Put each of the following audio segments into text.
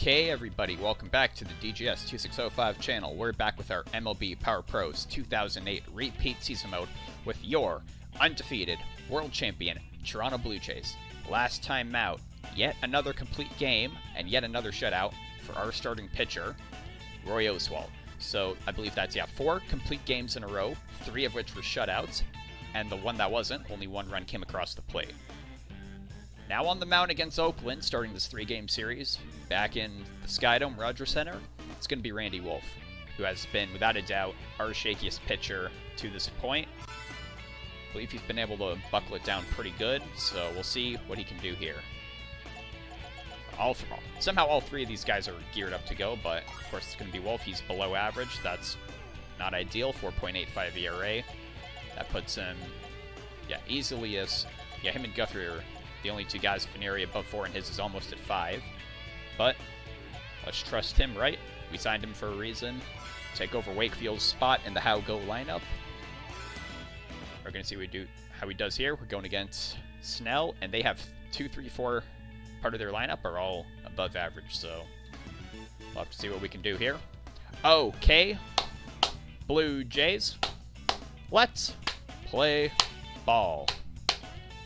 Okay, everybody, welcome back to the DGS 2605 channel. We're back with our MLB Power Pros 2008 repeat season mode with your undefeated world champion Toronto Blue Jays. Last time out, yet another complete game and yet another shutout for our starting pitcher, Roy Oswalt. So I believe that's 4 complete games in a row, 3 of which were shutouts, and the one that wasn't, only 1 run came across the plate. Now on the mound against Oakland, starting this 3-game series, back in the Skydome Rogers Center, it's going to be Randy Wolf, who has been, without a doubt, our shakiest pitcher to this point. I believe he's been able to buckle it down pretty good, so we'll see what he can do here. Somehow all 3 of these guys are geared up to go, but of course it's going to be Wolf. He's below average. That's not ideal, 4.85 ERA. That puts him, easily as, him and Guthrie are the only 2 guys with an area above 4, and his is almost at 5. But let's trust him, right? We signed him for a reason. Take over Wakefield's spot in the how-go lineup. We're going to see how he does here. We're going against Snell, and they have 2, 3, 4 part of their lineup are all above average, so we'll have to see what we can do here. Okay, Blue Jays, let's play ball.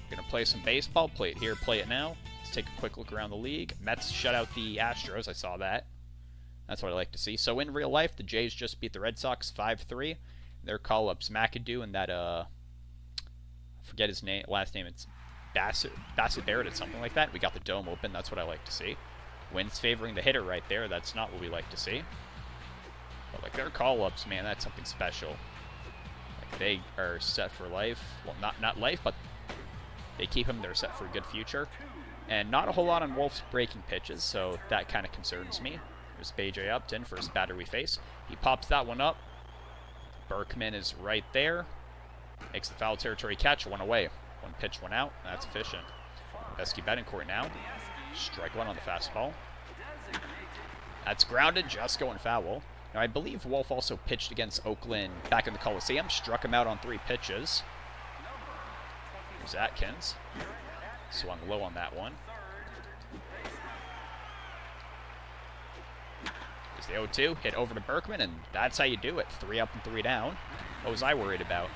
We're going to play some baseball. Play it here, play it now. Let's take a quick look around the league. Mets shut out the Astros. I saw that. That's what I like to see. So in real life, the Jays just beat the Red Sox 5-3. Their call-ups, McAdoo and that, I forget his last name. It's Bassett Barrett or something like that. We got the dome open. That's what I like to see. Wins favoring the hitter right there. That's not what we like to see. But, their call-ups, man, that's something special. They are set for life. Well, not life, but they keep him. They're set for a good future. And not a whole lot on Wolf's breaking pitches, so that kind of concerns me. There's BJ Upton, first batter we face. He pops that one up. Berkman is right there. Makes the foul territory catch. 1 away. 1 pitch, 1 out. That's efficient. Vesky Betancourt now. Strike 1 on the fastball. That's grounded, just going foul. Now, I believe Wolf also pitched against Oakland back in the Coliseum. Struck him out on 3 pitches. Here's Atkins. Swung low on that one. There's the 0-2. Hit over to Berkman, and that's how you do it. 3 up and 3 down. What was I worried about?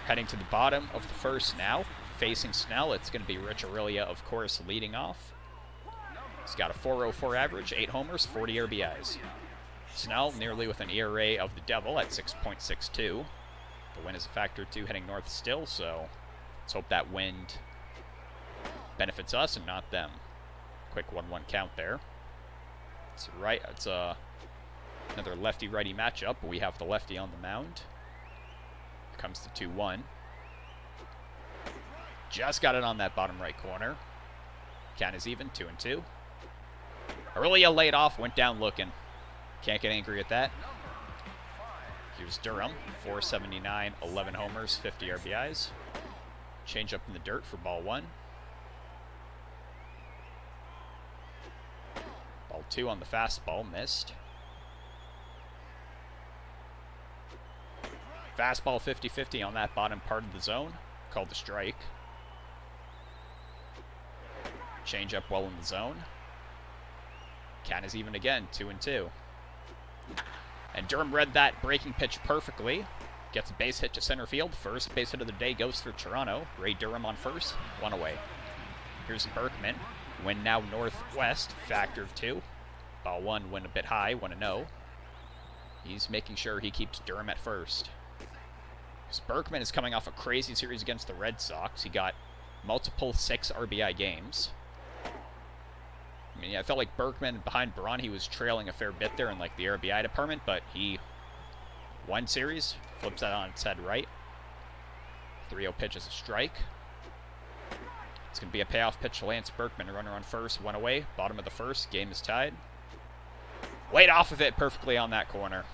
Heading to the bottom of the first now. Facing Snell, it's going to be Rich Aurelia, of course, leading off. He's got a 4.04 average, 8 homers, 40 RBIs. Snell nearly with an ERA of the devil at 6.62. The wind is a factor 2 heading north still, so let's hope that wind benefits us and not them. Quick 1-1 count there. It's another lefty-righty matchup, but we have the lefty on the mound. Here comes the 2-1. Just got it on that bottom right corner. Count is even, 2-2. Aurelia laid off, went down looking. Can't get angry at that. Here's Durham, 479, 11 homers, 50 RBIs. Change up in the dirt for ball 1. Ball 2 on the fastball, missed. Fastball 50-50 on that bottom part of the zone, called the strike. Change up well in the zone. Count is even again, 2-2. And Durham read that breaking pitch perfectly. Gets a base hit to center field. First base hit of the day goes for Toronto. Ray Durham on first, 1 away. Here's Berkman. Wind now northwest, factor of 2. Ball 1 went a bit high, 1-0. He's making sure he keeps Durham at first. Berkman is coming off a crazy series against the Red Sox. He got multiple 6 RBI games. I mean, I felt like Berkman behind Braun, he was trailing a fair bit there in the RBI department, but he won series, flips that on its head right. 3-0 pitch is a strike. It's going to be a payoff pitch to Lance Berkman, a runner on first, 1 away, bottom of the first, game is tied. Laid off of it perfectly on that corner.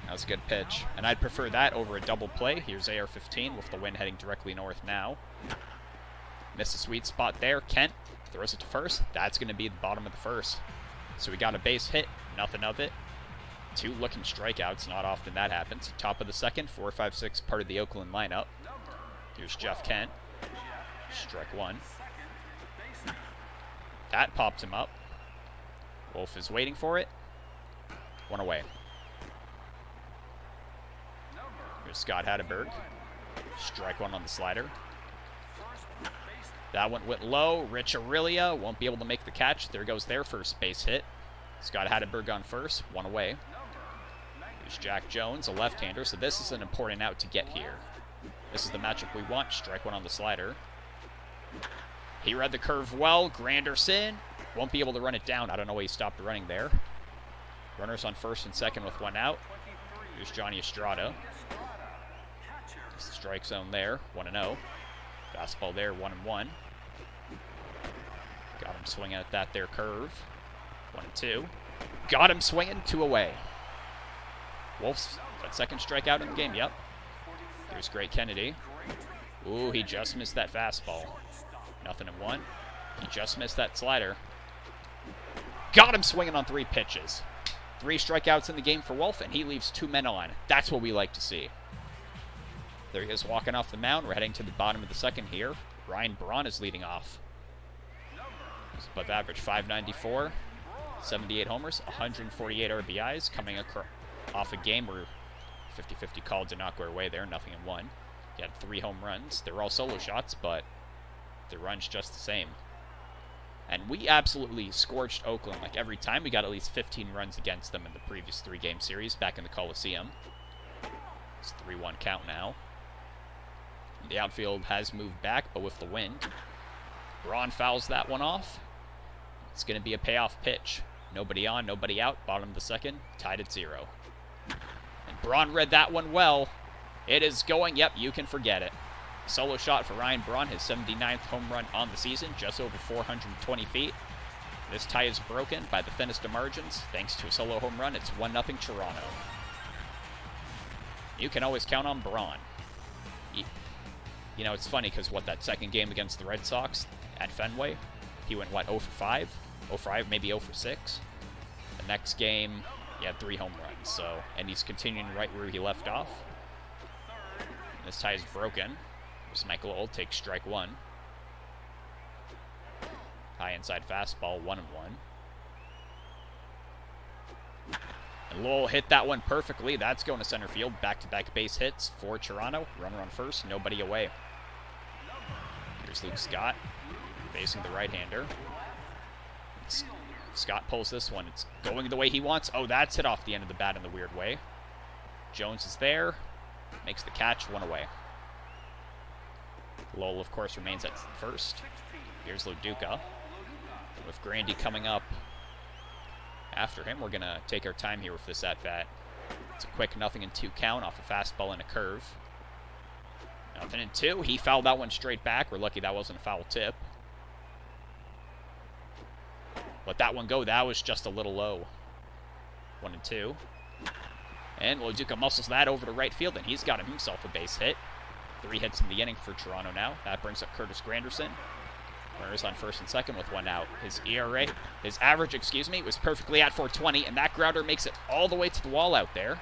That was a good pitch, and I'd prefer that over a double play. Here's AR-15 with the wind heading directly north now. Missed a sweet spot there. Kent throws it to first. That's going to be the bottom of the first. So we got a base hit, nothing of it. 2 looking strikeouts, not often that happens. Top of the second, 4-5-6, part of the Oakland lineup. Here's Jeff Kent. Strike 1. That popped him up. Wolf is waiting for it. One away. Here's Scott Hatteberg. Strike one on the slider. That one went low. Rich Aurelia won't be able to make the catch. There goes their first base hit. Scott Hatteberg on first. One away. Here's Jack Jones, a left-hander. So this is an important out to get here. This is the matchup we want. Strike one on the slider. He read the curve well. Granderson won't be able to run it down. I don't know why he stopped running there. Runners on first and second with one out. Here's Johnny Estrada. Strike zone there, 1-0. Fastball there, 1-1. Got him swinging at that there curve. 1-2. Got him swinging, 2 away. Wolf's that second strikeout in the game, yep. Here's Gray Kennedy. Ooh, he just missed that fastball. 0-1. He just missed that slider. Got him swinging on 3 pitches. 3 strikeouts in the game for Wolf, and he leaves 2 men on. That's what we like to see. There he is walking off the mound. We're heading to the bottom of the second here. Ryan Braun is leading off. He's above average, 594, 78 homers, 148 RBIs, coming off a game where 50-50 call did not go away there, 0-1. He had 3 home runs. They were all solo shots, but the runs just the same. And we absolutely scorched Oakland. Like every time, we got at least 15 runs against them in the previous 3-game series back in the Coliseum. It's a 3-1 count now. The outfield has moved back, but with the wind. Braun fouls that one off. It's going to be a payoff pitch. Nobody on, nobody out. Bottom of the second, tied at 0. And Braun read that one well. It is going, yep, you can forget it. Solo shot for Ryan Braun, his 79th home run on the season, just over 420 feet. This tie is broken by the thinnest of margins. Thanks to a solo home run, it's 1-0 Toronto. You can always count on Braun. You know, it's funny because that second game against the Red Sox at Fenway, he went, 0 for 5? 0 for 5, maybe 0 for 6. The next game, he had 3 home runs, so, and he's continuing right where he left off. And this tie is broken. Here's Michael Old, takes strike 1. High inside fastball, 1-1. And Lowell hit that one perfectly. That's going to center field. Back-to-back base hits for Toronto. Runner on first, nobody away. Here's Luke Scott facing the right-hander. Scott pulls this one. It's going the way he wants. Oh, that's hit off the end of the bat in the weird way. Jones is there. Makes the catch, 1 away. Lowell, of course, remains at first. Here's Loduca. With Grandy coming up after him, we're going to take our time here with this at-bat. It's a quick 0-2 count off a fastball and a curve. 0-2. He fouled that one straight back. We're lucky that wasn't a foul tip. Let that one go. That was just a little low. 1-2. And Loduca muscles that over to right field, and he's got himself a base hit. 3 hits in the inning for Toronto now. That brings up Curtis Granderson. Runners on first and second with 1 out. His average, was perfectly at 420, and that grounder makes it all the way to the wall out there.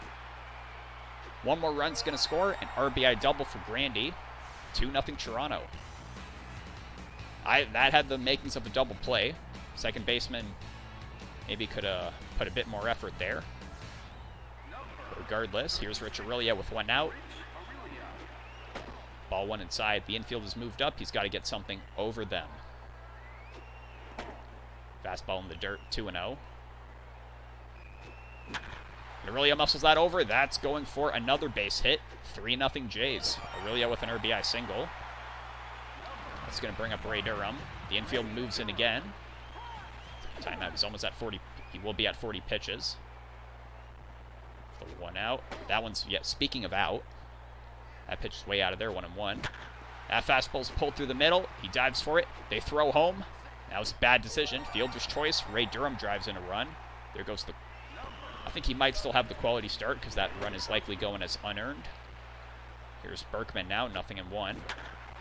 1 more run's going to score, an RBI double for Grandy. 2-0 Toronto. That had the makings of a double play. Second baseman maybe could have put a bit more effort there. But regardless, here's Rich Aurelia with 1 out. Ball 1 inside. The infield has moved up. He's got to get something over them. Fastball in the dirt, 2-0. Aurelia muscles that over. That's going for another base hit. 3-0 Jays. Aurelia with an RBI single. That's going to bring up Ray Durham. The infield moves in again. Timeout is almost at 40. He will be at 40 pitches. The 1 out. That one's, speaking of out. That pitch is way out of there, 1-1. That fastball's pulled through the middle. He dives for it. They throw home. That was a bad decision. Fielder's choice. Ray Durham drives in a run. There goes the... I think he might still have the quality start because that run is likely going as unearned. Here's Berkman now, 0-1.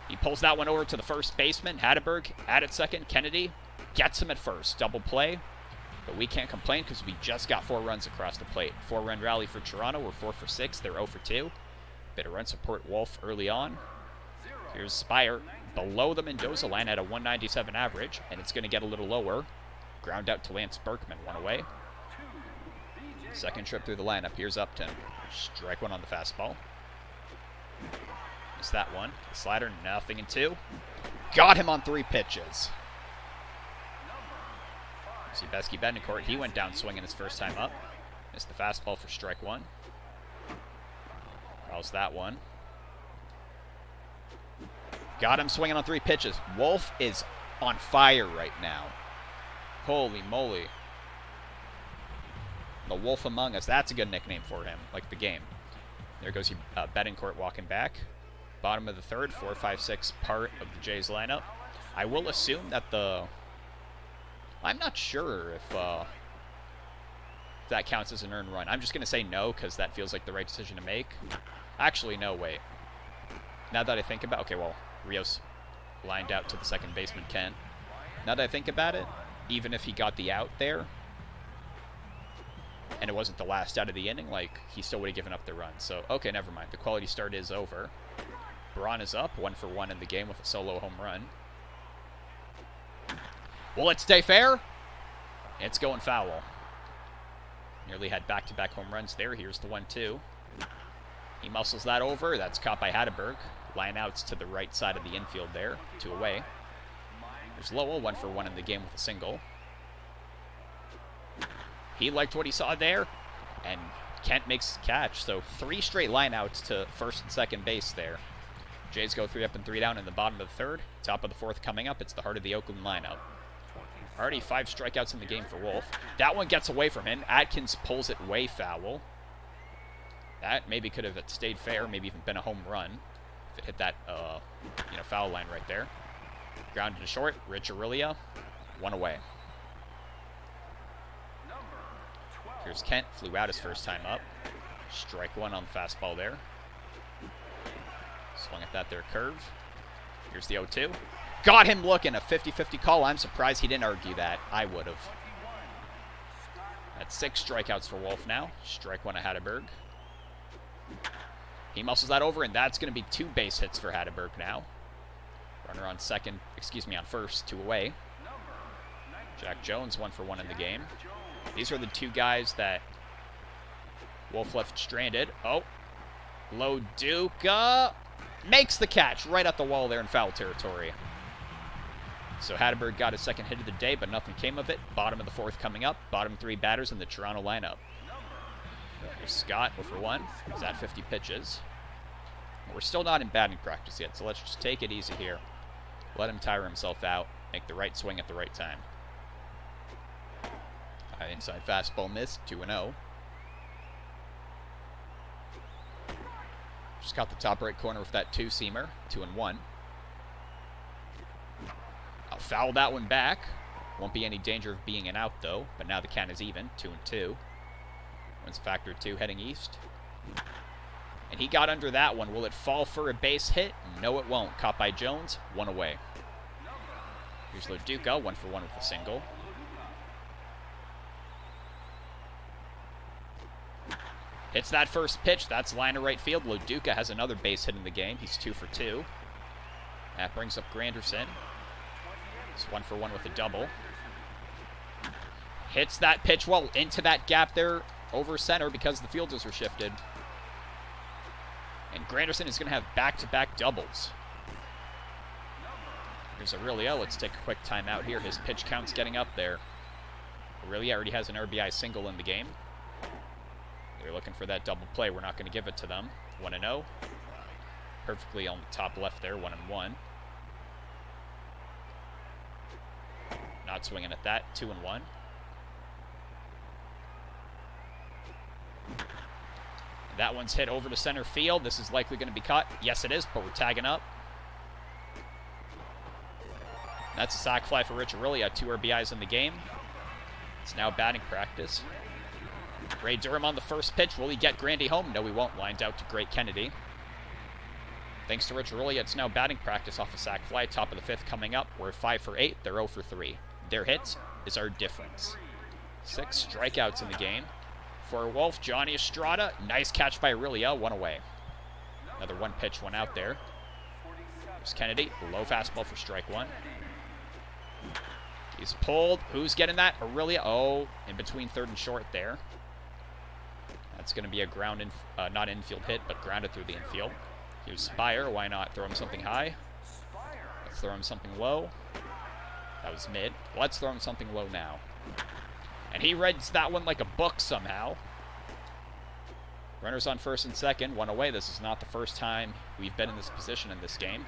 He pulls that one over to the first baseman. Hatteberg at second. Kennedy gets him at first. Double play. But we can't complain because we just got 4 runs across the plate. 4-run rally for Toronto. We're 4 for 6. They're 0 for 2. Bit of run support Wolf early on. Here's Spire. below the Mendoza line at a 197 average, and it's going to get a little lower. Ground out to Lance Berkman, one away. Second trip through the lineup. Here's Upton. Strike one on the fastball. Missed that one. The slider, nothing in two. Got him on 3 pitches. See Besky Betancourt, he went down swinging his first time up. Missed the fastball for strike one. Fouls that one. Got him swinging on 3 pitches. Wolf is on fire right now. Holy moly. The Wolf Among Us. That's a good nickname for him, like the game. There goes Betancourt walking back. Bottom of the third, 4-5-6 part of the Jays lineup. I will assume that I'm not sure if that counts as an earned run. I'm just going to say no, because that feels like the right decision to make. Actually, no, wait. Now that I think about okay, well, Rios lined out to the second baseman, Kent. Now that I think about it, even if he got the out there, and it wasn't the last out of the inning, like, he still would have given up the run. So, okay, never mind. The quality start is over. Braun is up, 1 for 1 in the game with a solo home run. Will it stay fair? It's going foul. Nearly had back-to-back home runs there. Here's the 1-2. He muscles that over. That's caught by Hatteberg. Line outs to the right side of the infield there. 2 away. There's Lowell, 1 for 1 in the game with a single. He liked what he saw there, and Kent makes the catch. So 3 straight lineouts to first and second base there. Jays go 3 up and 3 down in the bottom of the third. Top of the fourth coming up. It's the heart of the Oakland lineup. Already 5 strikeouts in the game for Wolf. That one gets away from him. Atkins pulls it way foul. That maybe could have stayed fair, maybe even been a home run if it hit that foul line right there. Grounded to short. Rich Aurelia, 1 away. Here's Kent, flew out his first time up. Strike 1 on the fastball there. Swung at that there curve. Here's the 0-2. Got him looking, a 50-50 call. I'm surprised he didn't argue that. I would have. That's 6 strikeouts for Wolf now. Strike 1 at Hatteberg. He muscles that over, and that's going to be 2 base hits for Hatteberg now. Runner on first, 2 away. Jack Jones, 1 for 1 in the game. These are the 2 guys that Wolf left stranded. Oh, Loduca makes the catch right at the wall there in foul territory. So Hatteberg got his second hit of the day, but nothing came of it. Bottom of the fourth coming up. Bottom 3 batters in the Toronto lineup. Here's Scott, 0 for 1. He's at 50 pitches. We're still not in batting practice yet, so let's just take it easy here. Let him tire himself out. Make the right swing at the right time. High inside fastball missed, 2-0. Just got the top right corner with that 2-seamer, 2-1. I'll foul that one back. Won't be any danger of being an out, though. But now the count is even, 2-2. One's factor 2 heading east. And he got under that one. Will it fall for a base hit? No, it won't. Caught by Jones, 1 away. Here's Loduca, 1 for 1 with a single. Hits that first pitch. That's line to right field. Loduca has another base hit in the game. He's 2 for 2. That brings up Granderson. He's 1 for 1 with a double. Hits that pitch well into that gap there over center because the fielders are shifted. And Granderson is going to have back-to-back doubles. Here's Aurelia. Let's take a quick timeout here. His pitch count's getting up there. Aurelia already has an RBI single in the game. They're looking for that double play. We're not going to give it to them. 1-0. Perfectly on the top left there, 1-1. Not swinging at that, 2-1. That one's hit over to center field. This is likely going to be caught. Yes, it is, but we're tagging up. That's a sac fly for Rich Aurelia. 2 RBIs in the game. It's now batting practice. Ray Durham on the first pitch. Will he get Grandy home? No, he won't. Lined out to Great Kennedy. Thanks to Rich Aurelia, it's now batting practice off a sac fly. Top of the 5th coming up. We're 5 for 8. They're 0 for 3. Their hits is our difference. 6 strikeouts in the game. For Wolf, Johnny Estrada. Nice catch by Aurelia. 1 away. Another 1 pitch, 1 out there. There's Kennedy. Low fastball for strike one. He's pulled. Who's getting that? Aurelia. Oh, in between third and short there. That's going to be a ground, not infield hit, but grounded through the infield. Here's Spire. Why not throw him something high? Let's throw him something low. That was mid. Let's throw him something low now. And he reads that one like a book somehow. Runners on first and second. One away. This is not the first time we've been in this position in this game.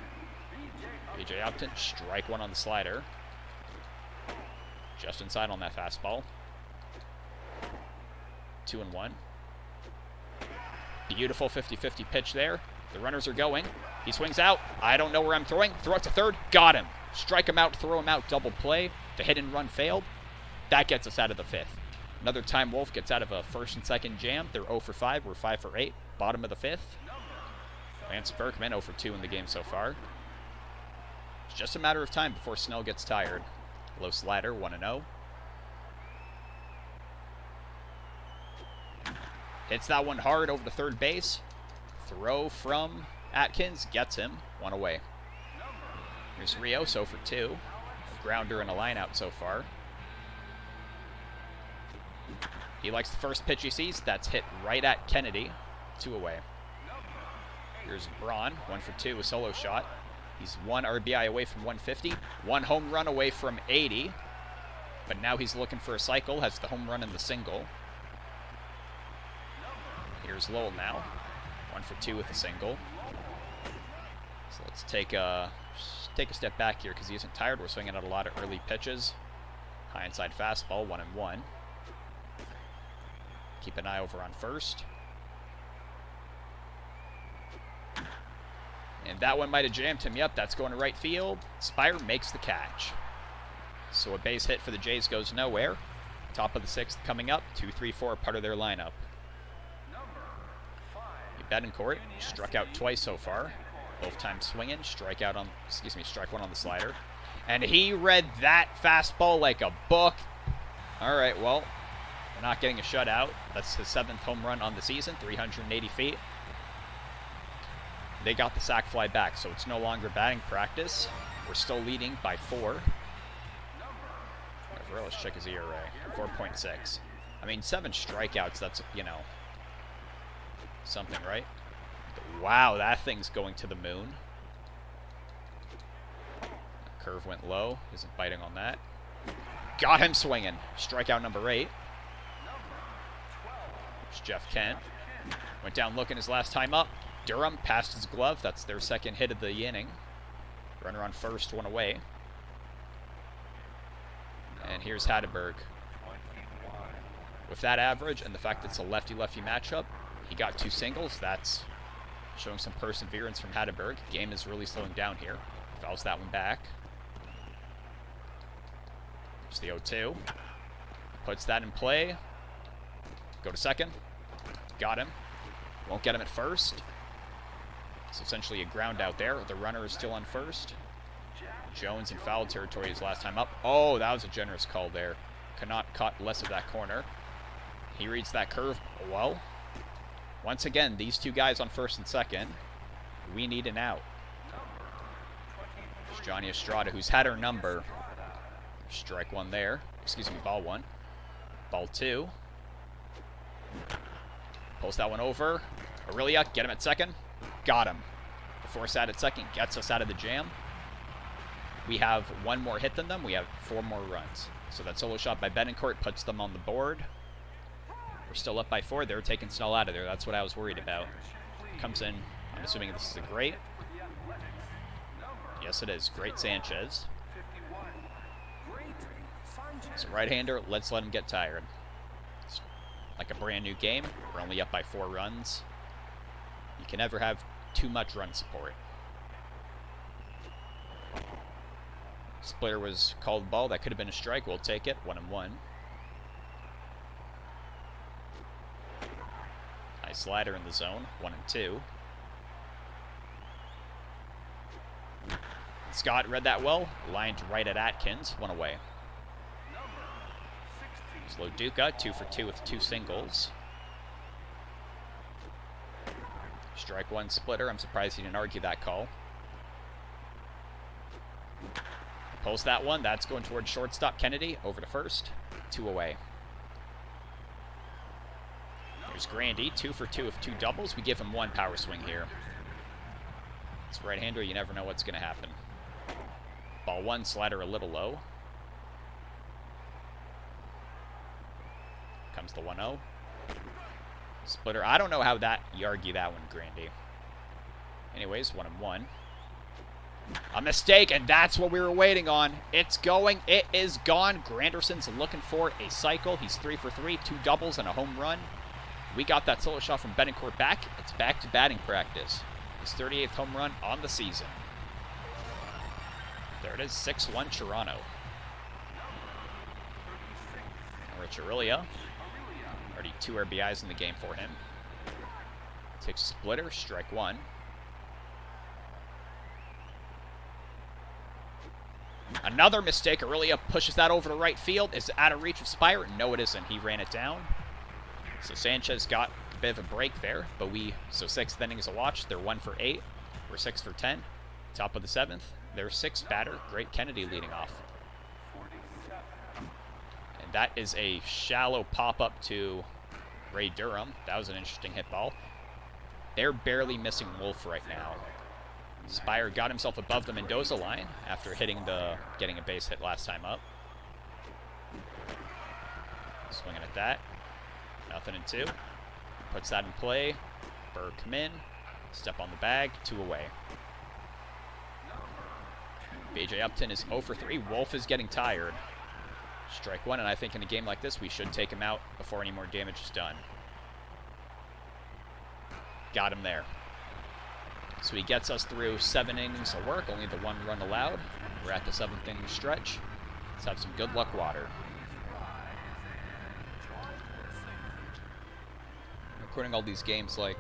A.J. Upton, strike one on the slider. Just inside on that fastball. 2-1. Beautiful 50-50 pitch there. The runners are going. He swings out. I don't know where I'm throwing. Throw it to third. Got him. Strike him out, throw him out, double play. The hit and run failed. That gets us out of the fifth. Another time Wolf gets out of a first and second jam. They're 0 for 5. We're 5 for 8. Bottom of the fifth. Lance Berkman 0 for 2 in the game so far. It's just a matter of time before Snell gets tired. Low slider, 1-0. Hits that one hard over to third base. Throw from Atkins. Gets him. One away. Here's Rios, 0 for 2. A grounder and a line out so far. He likes the first pitch he sees. That's hit right at Kennedy. 2 away. Here's Braun, 1 for 2, a solo shot. He's 1 RBI away from 150. 1 home run away from 80. But now he's looking for a cycle. Has the home run and the single. Here's Lowell now. 1 for 2 with a single. So let's take a step back here because he isn't tired. We're swinging out a lot of early pitches. High inside fastball, 1-1. Keep an eye over on first. And that one might have jammed him. Yep, that's going to right field. Spire makes the catch. So a base hit for the Jays goes nowhere. Top of the sixth coming up. 2-3-4, part of their lineup. Betancourt struck out twice so far. Both times swinging. Strike one on the slider. And he read that fastball like a book. All right, well, we're not getting a shutout. That's his 7th home run on the season, 380 feet. They got the sac fly back, so it's no longer batting practice. We're still leading by 4. Let's check his ERA. 4.6. I mean, 7 strikeouts, that's, something, right? Wow, that thing's going to the moon. Curve went low. Isn't biting on that. Got him swinging. Strikeout number 8. There's Jeff Kent. Went down looking his last time up. Durham passed his glove. That's their second hit of the inning. Runner on first, 1 away. And here's Hatteberg. With that average and the fact that it's a lefty-lefty matchup, he got 2 singles. That's showing some perseverance from Hatteberg. Game is really slowing down here. Fouls that one back. There's the 0-2. Puts that in play. Go to second. Got him. Won't get him at first. It's essentially a ground out there. The runner is still on first. Jones in foul territory his last time up. Oh, that was a generous call there. Cannot caught less of that corner. He reads that curve well. Once again, these 2 guys on first and second. We need an out. It's Johnny Estrada, who's had her number. Strike 1 there. Excuse me, ball 1. Ball 2. Pulls that one over. Aurelia, get him at second. Got him. The force out at second gets us out of the jam. We have 1 more hit than them. We have 4 more runs. So that solo shot by Betancourt puts them on the board. We're still up by 4. They're taking Snell out of there. That's what I was worried about. Comes in. I'm assuming this is a great. Yes, it is. Great Sanchez. So right-hander, let's let him get tired. It's like a brand new game. We're only up by 4 runs. You can never have too much run support. Splitter was called ball. That could have been a strike. We'll take it. 1-1. Nice slider in the zone. 1-2. Scott read that well. Lined right at Atkins. 1 away. There's Loduca. 2 for 2 with 2 singles. Strike 1 Splitter. I'm surprised he didn't argue that call. Pulls that one. That's going towards shortstop Kennedy. Over to first. 2 away. There's Grandy. 2 for 2 of 2 doubles. We give him 1 power swing here. It's right-hander. You never know what's going to happen. Ball 1, slider a little low. Comes the 1-0. Splitter. I don't know how you argue that one, Grandy. Anyways, 1-1. A mistake, and that's what we were waiting on. It's going. It is gone. Granderson's looking for a cycle. He's 3 for 3, 2 doubles and a home run. We got that solo shot from Betancourt back. It's back to batting practice. His 38th home run on the season. There it is, 6-1 Toronto. Rich Aurelia. Already 2 RBIs in the game for him. Takes a splitter, strike 1. Another mistake. Aurelia pushes that over to right field. Is it out of reach of Spire? No, it isn't. He ran it down. So Sanchez got a bit of a break there, but so 6th inning is a watch. They're 1 for 8. We're 6 for 10. Top of the 7th. Their 6th batter, Great Kennedy, leading off. And that is a shallow pop-up to Ray Durham. That was an interesting hit ball. They're barely missing Wolf right now. Spire got himself above the Mendoza line after getting a base hit last time up. Swinging at that. 0-2. Puts that in play. Berg come in. Step on the bag. 2 away. BJ Upton is 0 for 3. Wolf is getting tired. Strike 1, and I think in a game like this, we should take him out before any more damage is done. Got him there. So he gets us through 7 innings of work, only the 1 run allowed. We're at the 7th inning stretch. Let's have some good luck water. Recording all these games, like,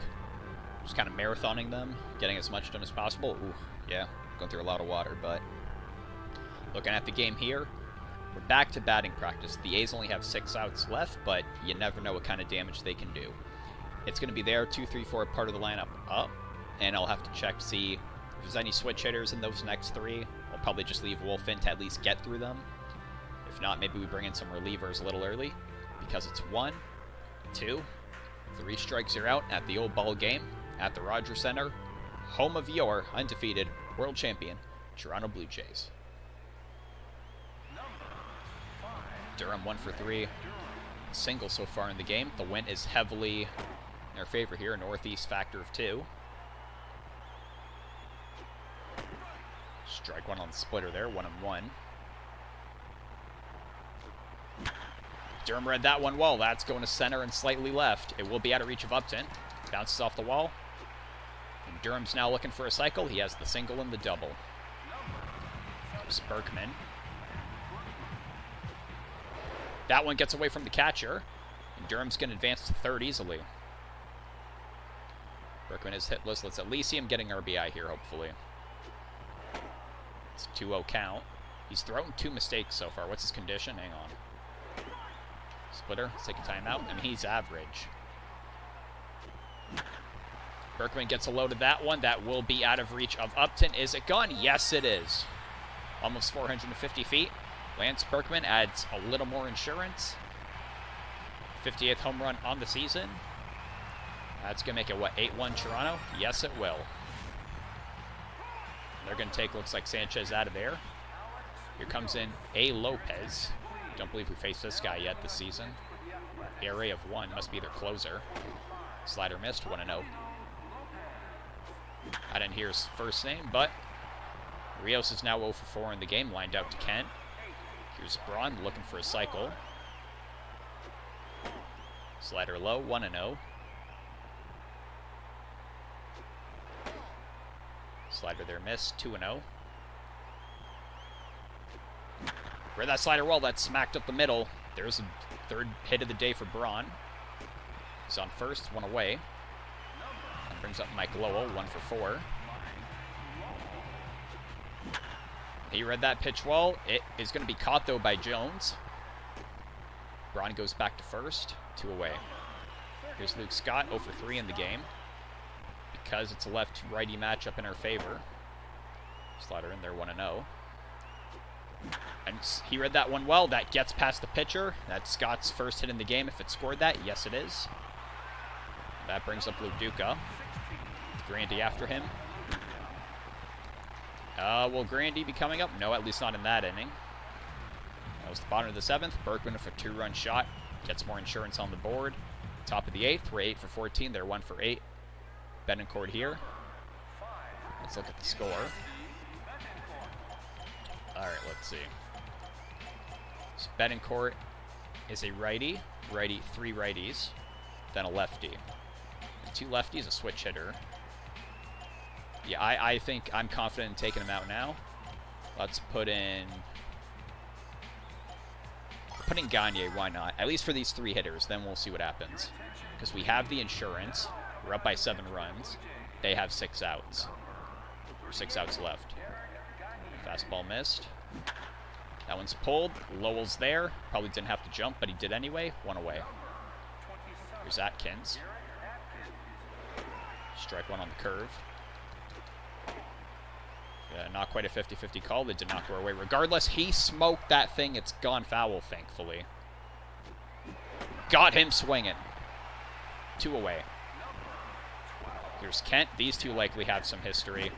just kind of marathoning them, getting as much done as possible. Ooh, yeah, going through a lot of water, but looking at the game here, we're back to batting practice. The A's only have 6 outs left, but you never know what kind of damage they can do. It's going to be their 2, 3, 4 part of the lineup up, and I'll have to check to see if there's any switch hitters in those next 3. I'll probably just leave Wolf in to at least get through them. If not, maybe we bring in some relievers a little early, because it's 1, 2, 3 strikes are out at the old ball game at the Rogers Center, home of your undefeated world champion, Toronto Blue Jays. Durham 1 for 3. Single so far in the game. The wind is heavily in our favor here. Northeast factor of 2. Strike 1 on the splitter there. 1-1. Durham read that one well. That's going to center and slightly left. It will be out of reach of Upton. Bounces off the wall. And Durham's now looking for a cycle. He has the single and the double. There's Berkman. That one gets away from the catcher. And Durham's going to advance to 3rd easily. Berkman is hitless. Let's at least see him getting RBI here, hopefully. It's a 2-0 count. He's thrown 2 mistakes so far. What's his condition? Hang on. Splitter, let's take a timeout. I mean, he's average. Berkman gets a load of that one. That will be out of reach of Upton. Is it gone? Yes, it is. Almost 450 feet. Lance Berkman adds a little more insurance. 58th home run on the season. That's going to make it, what, 8-1 Toronto? Yes, it will. They're going to take, looks like, Sanchez out of there. Here comes in A. Lopez. Don't believe we faced this guy yet this season. ERA of 1, must be their closer. Slider missed, 1-0. I didn't hear his first name, but Rios is now 0 for 4 in the game, lined out to Kent. Here's Braun looking for a cycle. Slider low, 1-0. Slider there missed, 2-0. Read that slider well, that smacked up the middle. There's a 3rd hit of the day for Braun. He's on first, 1 away. That brings up Mike Lowell, 1 for 4. He read that pitch well. It is going to be caught, though, by Jones. Braun goes back to first, 2 away. Here's Luke Scott, 0 for 3 in the game. Because it's a left-righty matchup in our favor. Slider in there, 1-0. And he read that one well. That gets past the pitcher. That's Scott's first hit in the game. If it scored that, yes it is. That brings up Luduca. Grandy after him. Will Grandy be coming up? No, at least not in that inning. That was the bottom of the 7th. Berkman with a 2-run shot. Gets more insurance on the board. Top of the 8th. We're 8 for 14. They're 1 for 8. Betancourt here. Let's look at the score. Alright, let's see. So Betancourt is a righty. Righty, 3 righties. Then a lefty. 2 lefties, a switch hitter. Yeah, I think I'm confident in taking him out now. Let's put in Gagne, why not? At least for these 3 hitters, then we'll see what happens. Because we have the insurance. We're up by 7 runs. They have 6 outs. 6 outs left. Fastball missed. That one's pulled. Lowell's there. Probably didn't have to jump, but he did anyway. 1 away. Here's Atkins. Strike 1 on the curve. Not quite a 50-50 call. They did not go our way. Regardless, he smoked that thing. It's gone foul, thankfully. Got him swinging. 2 away. Here's Kent. These two likely have some history.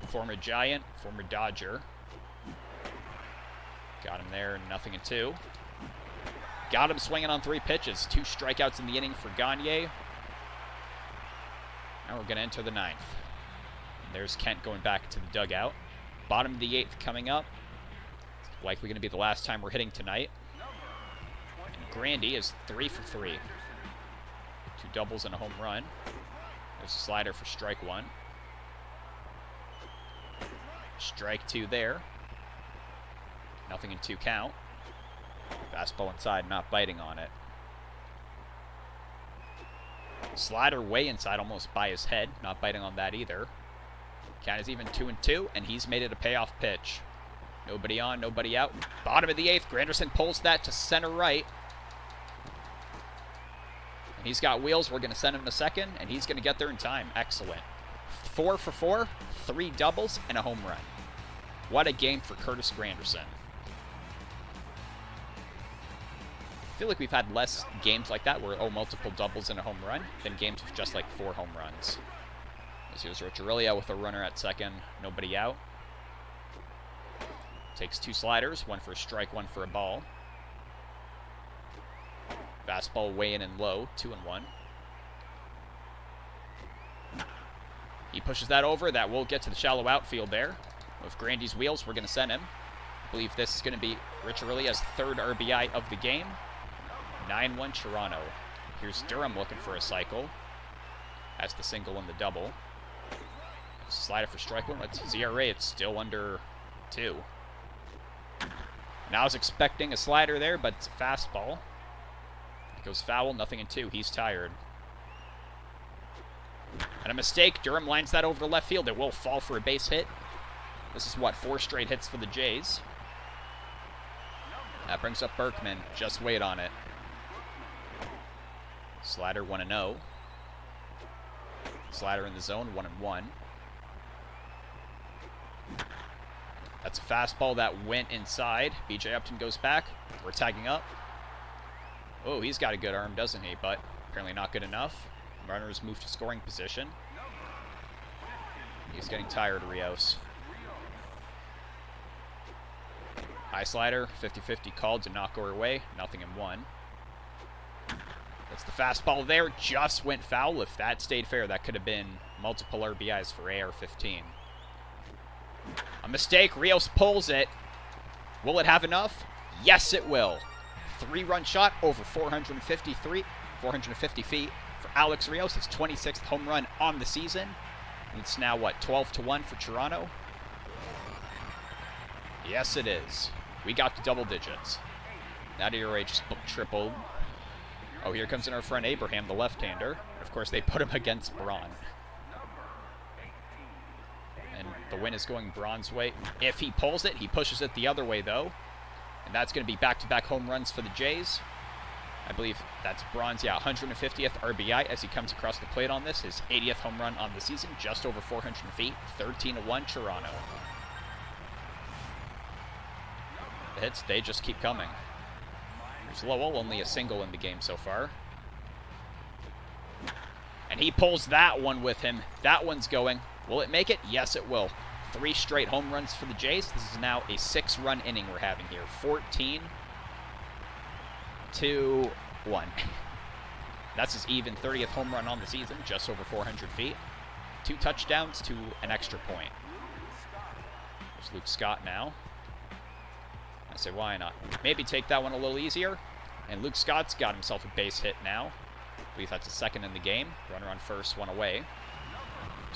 Former Giant, former Dodger. Got him there, 0-2. Got him swinging on 3 pitches. 2 strikeouts in the inning for Gagne. Now we're going to enter the 9th. And there's Kent going back to the dugout. Bottom of the 8th coming up. It's likely going to be the last time we're hitting tonight. And Grandy is 3 for 3. 2 doubles and a home run. There's a slider for strike 1. Strike 2 there. 0-2 count. Fastball inside, not biting on it. Slider way inside, almost by his head. Not biting on that either. Count is even 2-2, and he's made it a payoff pitch. Nobody on, nobody out. Bottom of the 8th, Granderson pulls that to center right. And he's got wheels. We're going to send him to second, and he's going to get there in time. Excellent. 4 for 4, 3 doubles, and a home run. What a game for Curtis Granderson. I feel like we've had less games like that where, multiple doubles and a home run than games with just like 4 home runs. Here's Rocharillia with a runner at second, nobody out. Takes 2 sliders, 1 for a strike, 1 for a ball. Fastball way in and low, 2-1. He pushes that over. That will get to the shallow outfield there. With Grandy's wheels, we're going to send him. I believe this is going to be Rocharillia's 3rd RBI of the game. 9-1 Toronto. Here's Durham looking for a cycle. That's the single and the double. Slider for strike 1. That's ZRA. It's still under 2. Now I was expecting a slider there, but it's a fastball. It goes foul, 0-2. He's tired. And a mistake. Durham lines that over to left field. It will fall for a base hit. This is what, 4 straight hits for the Jays. That brings up Berkman. Just wait on it. Slider 1-0. Slider in the zone, 1-1. That's a fastball that went inside. BJ Upton goes back. We're tagging up. Oh, he's got a good arm, doesn't he? But apparently not good enough. Runners move to scoring position. He's getting tired, Rios. High slider, 50-50 called, did not go our way. 0-1. That's the fastball there. Just went foul. If that stayed fair, that could have been multiple RBIs for AR-15. A mistake. Rios pulls it. Will it have enough? Yes, it will. 3-run shot over 450 feet for Alex Rios. His 26th home run on the season. And it's now, what, 12-1 for Toronto? Yes, it is. We got to double digits. That ERA just tripled. Oh, here comes in our friend Abraham, the left-hander. Of course, they put him against Braun. And the win is going Braun's way. If he pulls it, he pushes it the other way, though. And that's going to be back-to-back home runs for the Jays. I believe that's Braun's, 150th RBI as he comes across the plate on this. His 80th home run on the season, just over 400 feet. 13-1 Toronto. The hits, they just keep coming. Here's Lowell, only a single in the game so far. And he pulls that one with him. That one's going. Will it make it? Yes, it will. 3 straight home runs for the Jays. This is now a 6-run inning we're having here. 14-1. That's his even 30th home run on the season, just over 400 feet. 2 touchdowns to an extra point. There's Luke Scott now. I say, why not? Maybe take that one a little easier. And Luke Scott's got himself a base hit now. I believe that's a second in the game. Runner on first, 1 away.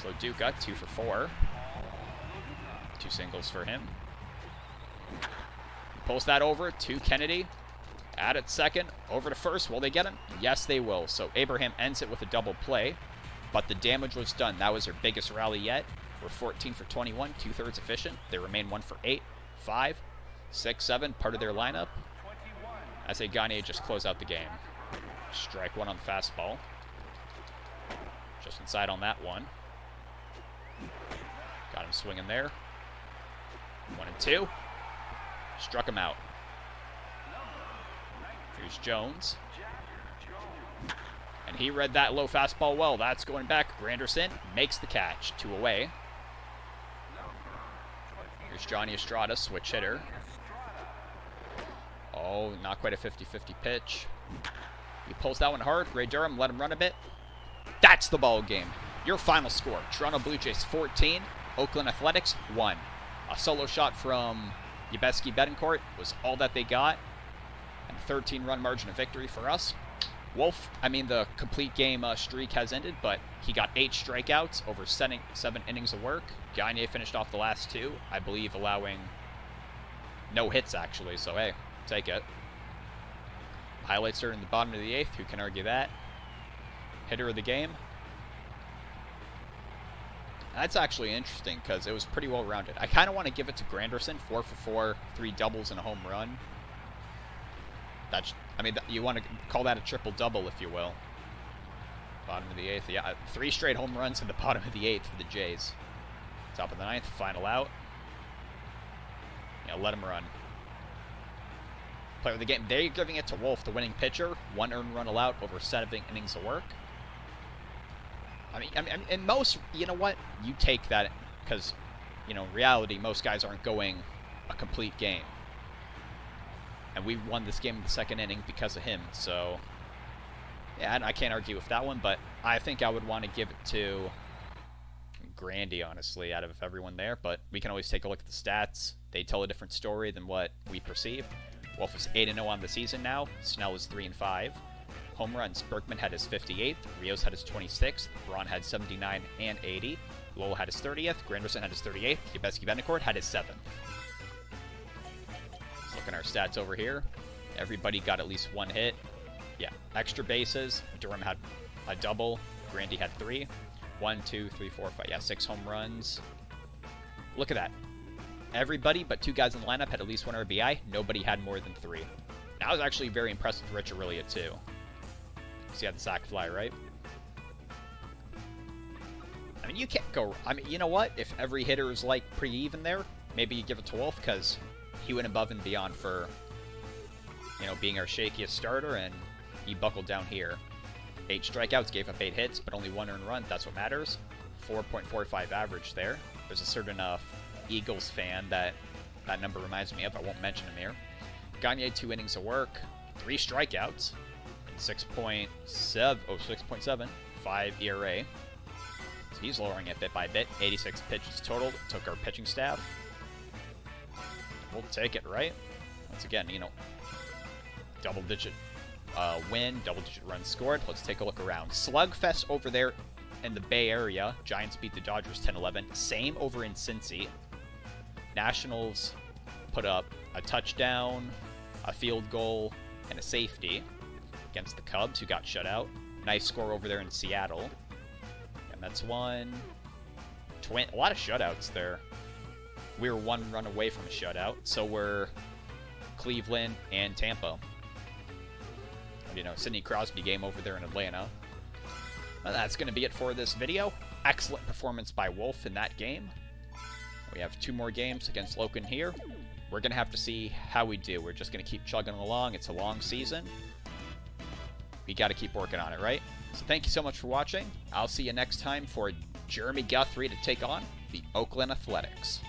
So Duca, 2 for 4. 2 singles for him. Pulls that over to Kennedy. At it second, over to first. Will they get him? Yes, they will. So Abraham ends it with a double play. But the damage was done. That was their biggest rally yet. We're 14 for 21, 2/3 efficient. They remain 1 for 8, 5, 6, 7, part of their lineup. I say Gagne just close out the game. Strike 1 on the fastball. Just inside on that one. Got him swinging there. 1 and 2. Struck him out. Here's Jones. And he read that low fastball well. That's going back. Granderson makes the catch. 2 away. Here's Johnny Estrada, switch hitter. Oh, not quite a 50-50 pitch. He pulls that one hard. Ray Durham, let him run a bit. That's the ball game. Your final score. Toronto Blue Jays 14, Oakland Athletics 1. A solo shot from Yabesky Betancourt was all that they got. And a 13-run margin of victory for us. Wolf, the complete game streak has ended, but he got 8 strikeouts over 7 innings of work. Gagne finished off the last 2, I believe, allowing no hits, actually. So, hey, take it. Highlights are in the bottom of the 8th. Who can argue that? Hitter of the game. That's actually interesting because it was pretty well-rounded. I kind of want to give it to Granderson, 4 for 4, 3 doubles and a home run. That's, you want to call that a triple-double, if you will. Bottom of the 8th. Yeah, 3 straight home runs in the bottom of the 8th for the Jays. Top of the 9th, final out. Yeah, let him run. Player of the game. They're giving it to Wolf, the winning pitcher. 1 earned run allowed over 7 innings of work. And most, you know what? You take that because, in reality, most guys aren't going a complete game. And we won this game in the 2nd inning because of him. So, yeah, I can't argue with that one. But I think I would want to give it to Grandy, honestly, out of everyone there. But we can always take a look at the stats. They tell a different story than what we perceive. Wolf is 8-0 on the season now. Snell is 3-5. Home runs. Berkman had his 58th. Rios had his 26th. Braun had 79 and 80. Lowell had his 30th. Granderson had his 38th. Yabesky Betancourt had his 7th. Let's look at our stats over here. Everybody got at least 1 hit. Yeah, extra bases. Durham had a double. Grandy had 3. 1, 2, 3, 4, 5. Yeah, 6 home runs. Look at that. Everybody but 2 guys in the lineup had at least 1 RBI. Nobody had more than 3. That was actually very impressive with Rich Aurelia, too. So he had the sac fly, right? You can't go... you know what? If every hitter is, pretty even there, maybe you give it to Wolf, because he went above and beyond for, being our shakiest starter, and he buckled down here. 8 strikeouts, gave up 8 hits, but only 1 earned run. That's what matters. 4.45 average there. There's a certain Eagles fan that number reminds me of. I won't mention him here. Gagne, 2 innings of work, 3 strikeouts, 6.7, 5 ERA. So he's lowering it bit by bit. 86 pitches total. Took our pitching staff. We'll take it, right? Once again, double-digit win, double-digit runs scored. Let's take a look around. Slugfest over there in the Bay Area. Giants beat the Dodgers 10-11. Same over in Cincy. Nationals put up a touchdown, a field goal, and a safety against the Cubs, who got shut out. Nice score over there in Seattle. And that's a lot of shutouts there. We were 1 run away from a shutout, so were Cleveland and Tampa. Sidney Crosby game over there in Atlanta. Well, that's going to be it for this video. Excellent performance by Wolf in that game. We have 2 more games against Logan here. we're going to have to see how we do. We're just going to keep chugging along. It's a long season. We got to keep working on it, right? So thank you so much for watching. I'll see you next time for Jeremy Guthrie to take on the Oakland Athletics.